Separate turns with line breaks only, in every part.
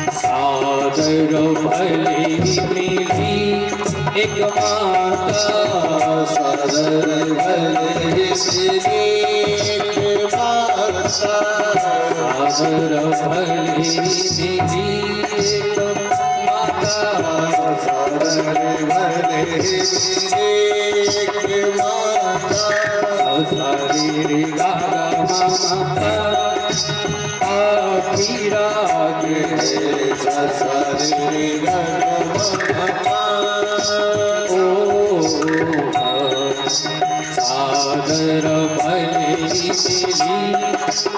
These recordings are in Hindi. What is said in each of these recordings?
सादर भली मिली एक माता, सादर भली एक माता, सादर भली मिली एक माता, सादर भली एक माता, सारी गागा माता पीरा के ससरे गरमा ओ सादर भली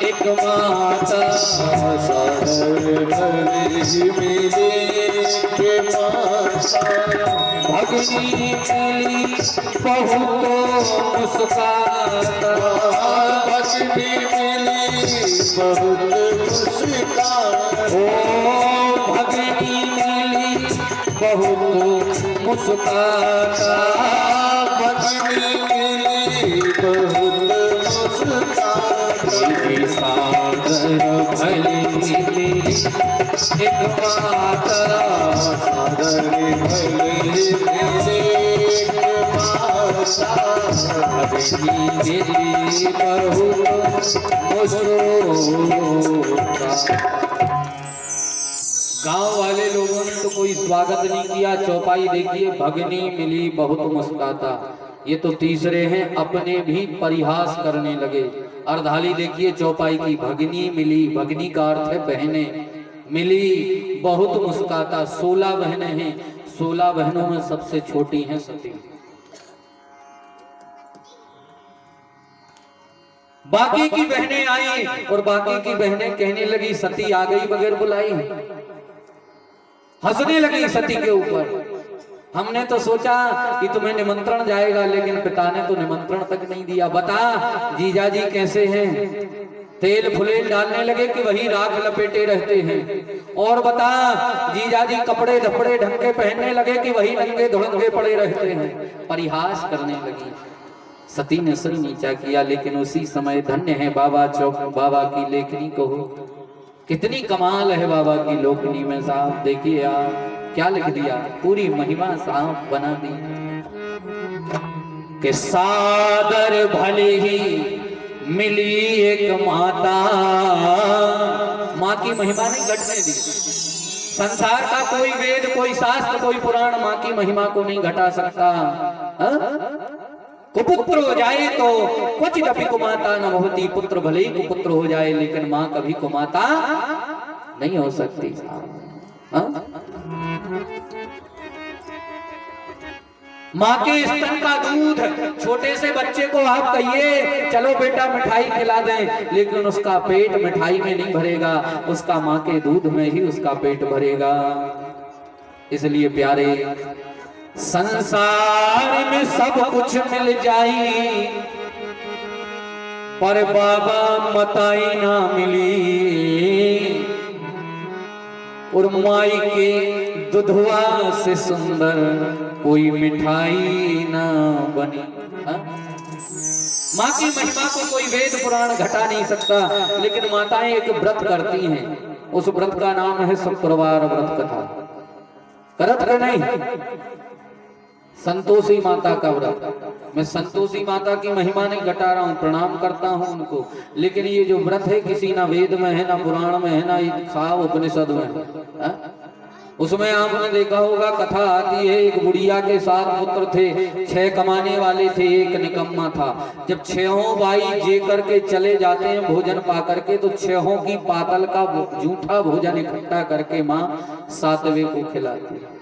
एक माता, सादर भली एक माता, भगनी मिली बहुत मुस्काता, भगनी मिली बहुत मुस्काता, ओ भगनी मिली बहुत मुस्काता, भगनी मिली बहुत मुस्काता, सादर भली एक माता, सादर भली एक माता, भगनी मिली बहुत मुस्काता। गांव वाले लोगों ने तो कोई स्वागत नहीं किया। चौपाई देखिए, भगनी मिली बहुत मुस्काता। ये तो तीसरे हैं, अपने भी परिहास करने लगे। अर्धाली देखिए चौपाई की, भगनी मिली, भगनी का अर्थ है बहने, मिली बहुत मुस्काता। 16 बहनें हैं, 16 बहनों में सबसे छोटी हैं सती। बाकी की बहनें आई और बाकी की बहनें कहने लगी सती आ गई बगैर बुलाई, हंसने लगी सती के ऊपर। हमने तो सोचा कि तुम्हें निमंत्रण जाएगा, लेकिन पिता ने तो निमंत्रण तक नहीं दिया। बता जीजाजी कैसे हैं? तेल फुलेल डालने लगे कि वही राख लपेटे रहते हैं। और बता जीजाजी कपड़े धपड़े ढंग के पहनने लगे कि वही नंगे धुड़ंगे पड़े रहते हैं। परिहास करने लगी। सती ने सिर नीचा किया, लेकिन उसी समय धन्य है बाबा चौक बाबा की लेखनी को। कितनी कमाल है बाबा की लोकनी में साहब। देखिए आप क्या लिख दिया, पूरी महिमा साहब बना दी कि सादर भले ही मिली एक माता। माँ की महिमा नहीं घटने दी। संसार का कोई वेद, कोई शास्त्र, कोई पुराण माँ की महिमा को नहीं घटा सकता। कुपुत्र हो जाए तो क्वचित अपि कुमाता न भवति। पुत्र भले ही कुपुत्र हो जाए, लेकिन माँ कभी कुमाता नहीं हो सकती। माँ के स्तन का दूध, छोटे से बच्चे को आप कहिए चलो बेटा मिठाई खिला दें, लेकिन उसका पेट मिठाई में नहीं भरेगा, उसका माँ के दूध में ही उसका पेट भरेगा। इसलिए प्यारे, संसार में सब कुछ मिल जाई, पर बाबा मताई ना मिली। और माई के दुधवा से सुंदर कोई मिठाई ना बनी। माँ की महिमा को कोई वेद पुराण घटा नहीं सकता, लेकिन माताएं एक व्रत करती हैं। उस व्रत का नाम है शुक्रवार व्रत कथा। करत है नहीं? संतोषी माता का व्रत। मैं संतोषी माता की महिमा नहीं घटा रहा हूँ, प्रणाम करता हूँ उनको, लेकिन ये जो व्रत है किसी ना वेद में है, ना पुराण में है, ना साहब उपनिषद में है। उसमें आपने देखा होगा, कथा आती है, एक बुढ़िया के 7 पुत्र थे, 6 कमाने वाले थे, एक निकम्मा था। जब 6 भाई जे करके चले जाते हैं भोजन पा करके, तो 6 की पातल का जूठा भोजन इकट्ठा करके माँ 7वें को खिलाती है।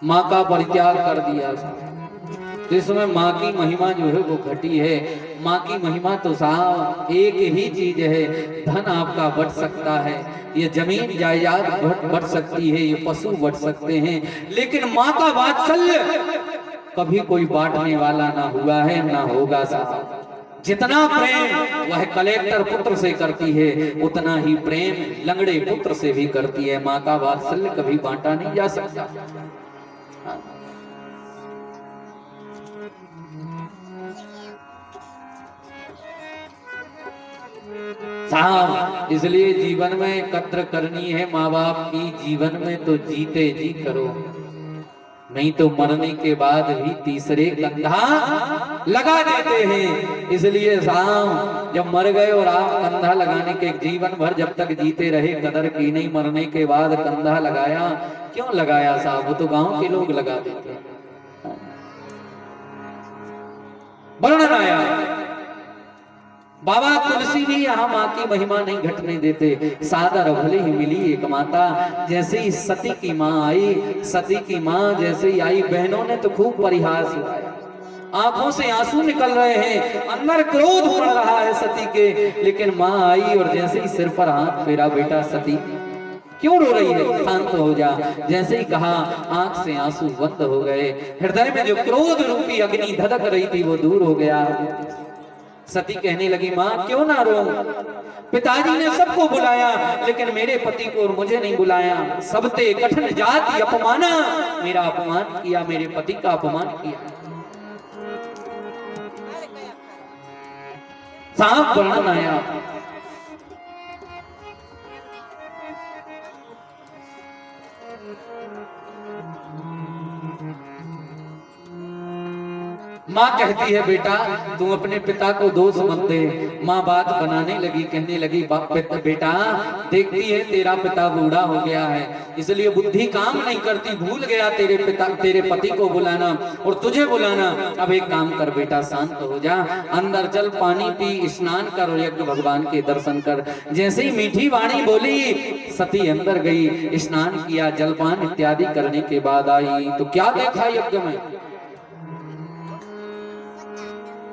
माँ का परित्याग कर दिया, जिसमें माँ की महिमा जो है वो घटी है। माँ की महिमा तो साहब एक ही चीज है, धन आपका बढ़ सकता है, ये जमीन जायदाद बढ़ सकती है, ये पशु बढ़ सकते हैं, लेकिन माँ का वात्सल्य कभी कोई बांटने वाला ना हुआ है ना होगा साहब। जितना प्रेम वह कलेक्टर पुत्र से करती है, उतना ही प्रेम लंगड़े पुत्र से भी करती है। माँ का वात्सल्य कभी बांटा नहीं जा सकता। साहब इसलिए जीवन में कद्र करनी है माँ बाप की, जीवन में तो जीते जी करो, नहीं तो मरने के बाद भी तीसरे कंधा लगा देते हैं। इसलिए साहब जब मर गए और आप कंधा लगाने के जीवन भर जब तक जीते रहे कदर की नहीं, मरने के बाद कंधा लगाया, क्यों लगाया साहब? वो तो गांव के लोग लगा देते हैं। वर्णन आया बाबा तुलसी भी यहाँ माँ की महिमा नहीं घटने देते। सादर भले ही मिली एक माता, जैसे ही सती की माँ आई, सती की माँ जैसे ही आई, बहनों ने तो खूब परिहास उड़ाया, आंखों से आंसू निकल रहे हैं, अंदर क्रोध बढ़ रहा है सती के। लेकिन माँ आई और जैसे ही सिर पर हाथ फेरा, बेटा सती क्यों रो रही है, शांत हो जा। जैसे ही कहा आंख से आंसू बंद हो गए, हृदय में जो क्रोध रूपी अग्नि धधक रही थी वो दूर हो गया। सती कहने लगी माँ क्यों ना रो, पिताजी ने सबको बुलाया लेकिन मेरे पति को और मुझे नहीं बुलाया। सबते कठिन जाति अपमाना, मेरा अपमान किया, मेरे पति का अपमान किया। साफ वर्णन आया माँ कहती है बेटा तू अपने पिता को दोष मत दे। माँ बात बनाने लगी, कहने लगी बेटा देखती है तेरा पिता बूढ़ा हो गया है, इसलिए बुद्धि काम नहीं करती, भूल गया तेरे पति को बुलाना और तुझे बुलाना। अब एक काम कर बेटा, शांत हो जा, अंदर चल, पानी पी, स्नान कर और यज्ञ भगवान के दर्शन कर। जैसे ही मीठी वाणी बोली, सती अंदर गई, स्नान किया, जलपान इत्यादि करने के बाद आई तो क्या देखा यज्ञ में,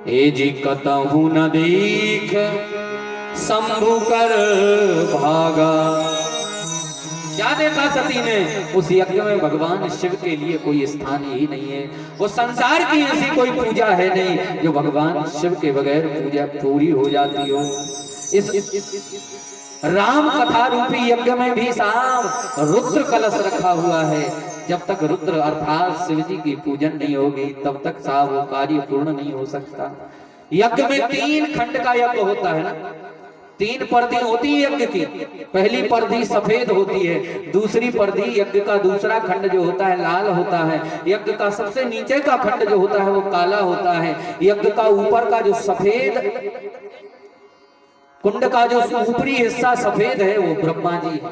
ए जी कतहु न दीख शंभु कर भागा। क्या देखा सती ने? उस यज्ञ में भगवान शिव के लिए कोई स्थान ही नहीं है। वो संसार की ऐसी कोई पूजा है नहीं जो भगवान शिव के बगैर पूजा पूरी हो जाती हो। इस राम कथा रूपी यज्ञ में भी साहब रुद्र कलश रखा हुआ है। जब तक रुद्र अर्थात शिव जी की पूजन नहीं होगी तब तक साहब वो कार्य पूर्ण नहीं हो सकता। यज्ञ में 3 खंड का यज्ञ होता है ना, 3 परदी होती है यज्ञ की। पहली परदी सफेद होती है, दूसरी परदी यज्ञ का दूसरा खंड जो होता है लाल होता है, यज्ञ का सबसे नीचे का खंड जो होता है वो काला होता है, यज्ञ का ऊपर का जो सफेद कुंड का जो ऊपरी हिस्सा सफेद है वो ब्रह्मा जी है,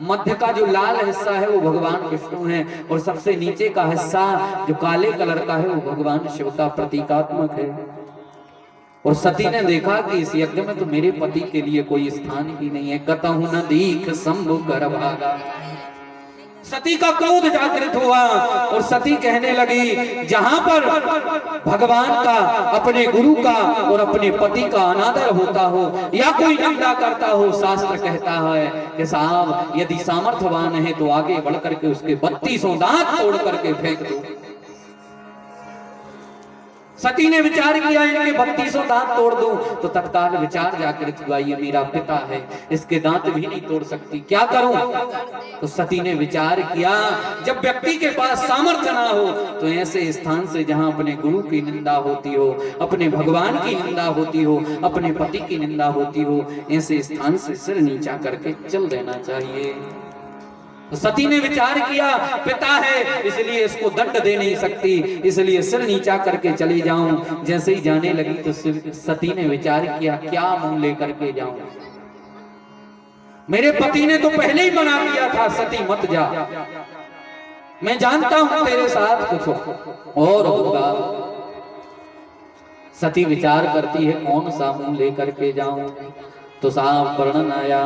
मध्य का जो लाल हिस्सा है वो भगवान विष्णु है और सबसे नीचे का हिस्सा जो काले कलर का है वो भगवान शिव का प्रतीकात्मक है। और सती ने देखा कि इस यज्ञ में तो मेरे पति के लिए कोई स्थान ही नहीं है। कतहु न दीख शंभु कर भागा। सती का क्रोध जागृत हुआ और सती कहने लगी जहां पर भगवान का, अपने गुरु का और अपने पति का अनादर होता हो या कोई निंदा करता हो, शास्त्र कहता है कि साहब यदि सामर्थ्यवान है तो आगे बढ़ करके उसके 32 दांत तोड़ करके फेंक दो। सती ने विचार किया इनके 32 दांत तोड़ दूं, तो तत्काल विचार जाकर हुआ ये मेरा पिता है, इसके दांत भी नहीं तोड़ सकती, क्या करूं? तो सती ने विचार किया जब व्यक्ति के पास सामर्थ्य ना हो तो ऐसे स्थान से जहां अपने गुरु की निंदा होती हो, अपने भगवान की निंदा होती हो, अपने पति की निंदा होती हो, ऐसे स्थान से सिर नीचा करके चल देना चाहिए। तो सती ने विचार किया पिता है इसलिए इसको दंड दे नहीं सकती, इसलिए सिर नीचा करके चली जाऊं। जैसे ही जाने लगी तो सती ने विचार किया क्या मुंह लेकर के जाऊं, मेरे पति ने तो पहले ही मना किया था सती मत जा, मैं जानता हूं तेरे साथ कुछ और होगा। सती विचार करती है कौन सा मुंह लेकर के जाऊं, तो साहब वर्णन आया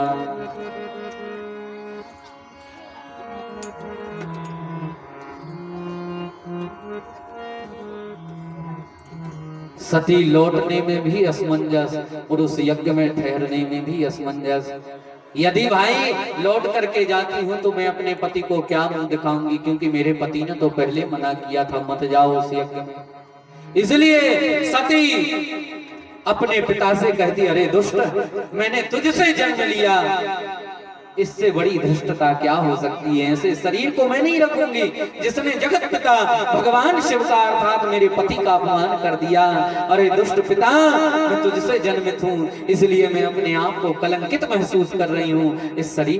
सती लौटने में भी असमंजस और उस यज्ञ में ठहरने में भी असमंजस। यदि भाई लौट करके जाती हूं तो मैं अपने पति को क्या मुंह दिखाऊंगी, क्योंकि मेरे पति ने तो पहले मना किया था मत जाओ उस यज्ञ में। इसलिए सती अपने पिता से कहती अरे दुष्ट, मैंने तुझसे जन्म लिया, इससे बड़ी धृष्टता क्या हो सकती है। ऐसे शरीर को मैं नहीं रखूंगी जिसने जगत पिता भगवान शिव का अर्थात मेरे पति का अपमान कर दिया। अरे दुष्ट पिता, मैं तुझसे जन्मित हूँ, इसलिए मैं अपने आप को कलंकित महसूस कर रही हूँ। इस शरीर